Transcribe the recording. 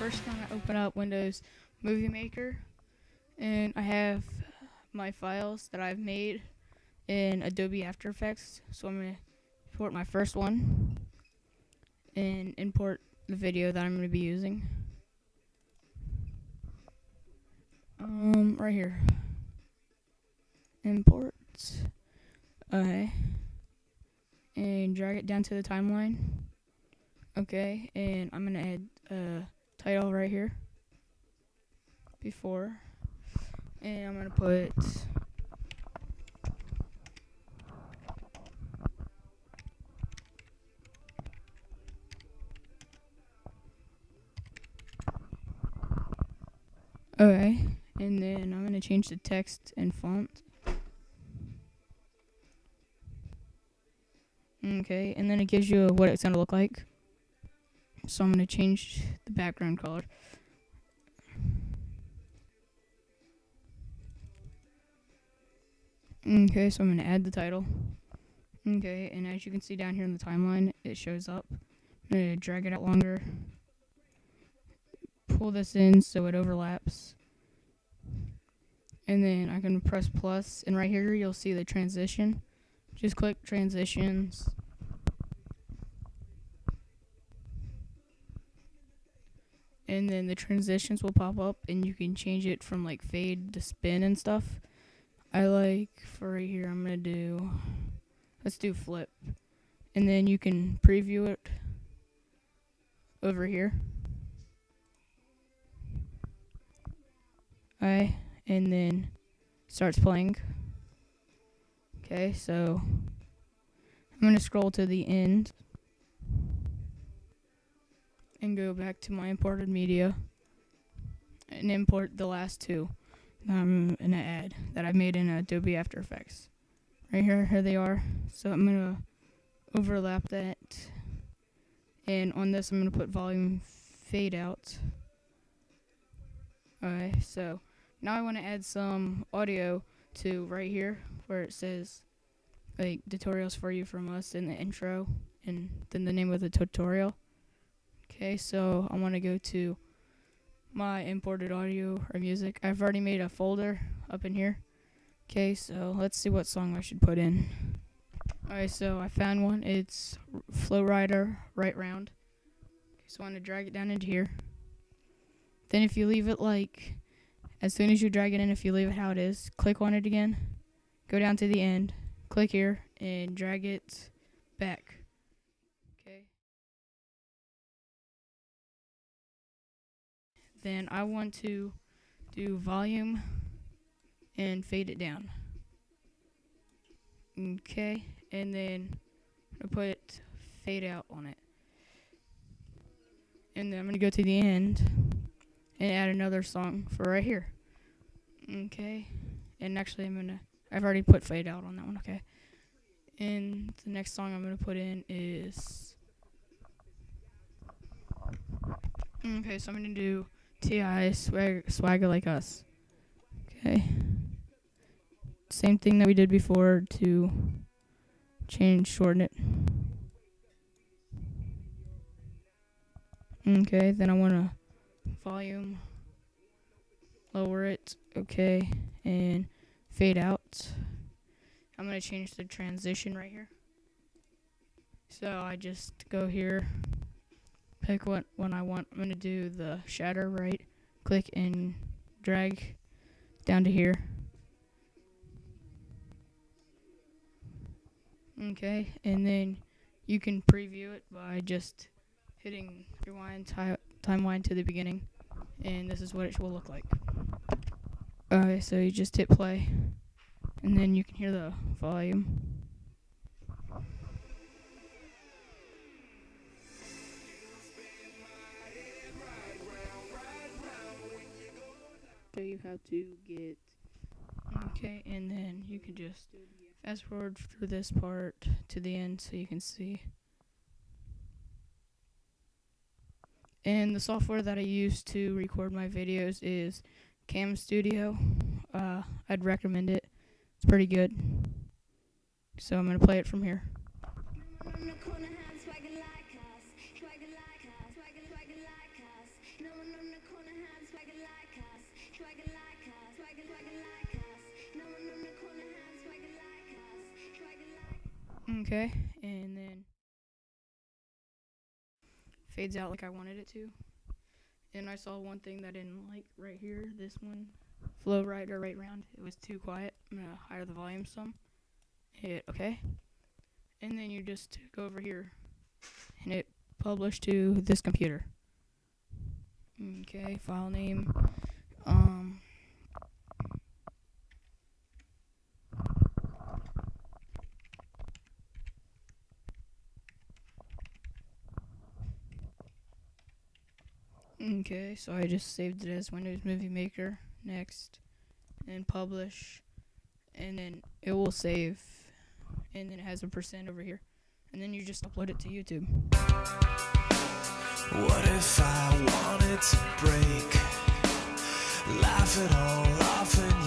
first going to open up Windows Movie Maker, and I have my files that I've made in Adobe After Effects. So I'm going to import my first one and import the video that I'm going to be using. Right here. Import. Okay. And drag it down to the timeline. Okay, and I'm going to add a title right here. Before. And I'm going to put okay, and then I'm going to change the text and font. Okay, and then it gives you what it's going to look like. So I'm going to change the background color. Okay, so I'm going to add the title. Okay, and as you can see down here in the timeline, it shows up. I'm going to drag it out longer. Pull this in so it overlaps. And then I can press plus, and right here you'll see the transition. Just click transitions. And then the transitions will pop up, and you can change it from like fade to spin and stuff. I like, for right here, I'm going to do, let's do flip. And then you can preview it over here. Alright, and then starts playing. Okay, so I'm going to scroll to the end and go back to my imported media and import the last two that I'm going to add that I've made in Adobe After Effects. Right here, here they are. So I'm going to overlap that, and on this I'm going to put volume fade out. Alright, so now I want to add some audio to right here where it says like tutorials for you from us in the intro and then the name of the tutorial. Okay, so I want to go to my imported audio or music. I've already made a folder up in here. Okay, so let's see what song I should put in. Alright, so I found one. It's Flow Rider Right Round. Okay, so I want to drag it down into here. Then if you leave it like, as soon as you drag it in, if you leave it how it is, click on it again, go down to the end, click here, and drag it back. Okay. Then I want to do volume and fade it down. Okay, and then I put fade out on it. And then I'm going to go to the end and add another song for right here. Okay, and actually I've already put fade out on that one, okay. And the next song I'm going to put in is, okay, so I'm going to do T.I. Swagger Like Us. Okay. Same thing that we did before to shorten it. Okay, then I want to volume, lower it, okay, and fade out. I'm going to change the transition right here. So I just go here, pick what one I want. I'm going to do the shatter, right? Click and drag down to here. Okay, and then you can preview it by just hitting rewind timeline to the beginning, and this is what it will look like. Alright, so you just hit play, and then you can hear the volume. So you have to get, okay, and then you can just fast forward through this part to the end so you can see. And the software that I use to record my videos is Cam Studio. I'd recommend it. It's pretty good. So I'm going to play it from here. No Okay, and then fades out like I wanted it to. And I saw one thing that I didn't like right here. This one, flow right or right round. It was too quiet. I'm gonna higher the volume some. Hit okay, and then you just go over here and hit publish to this computer. Okay, file name. Okay, so I just saved it as Windows Movie Maker. Next, and publish, and then it will save, and then it has a % over here, and then you just upload it to YouTube. What if I wanted to break? Laugh it all off and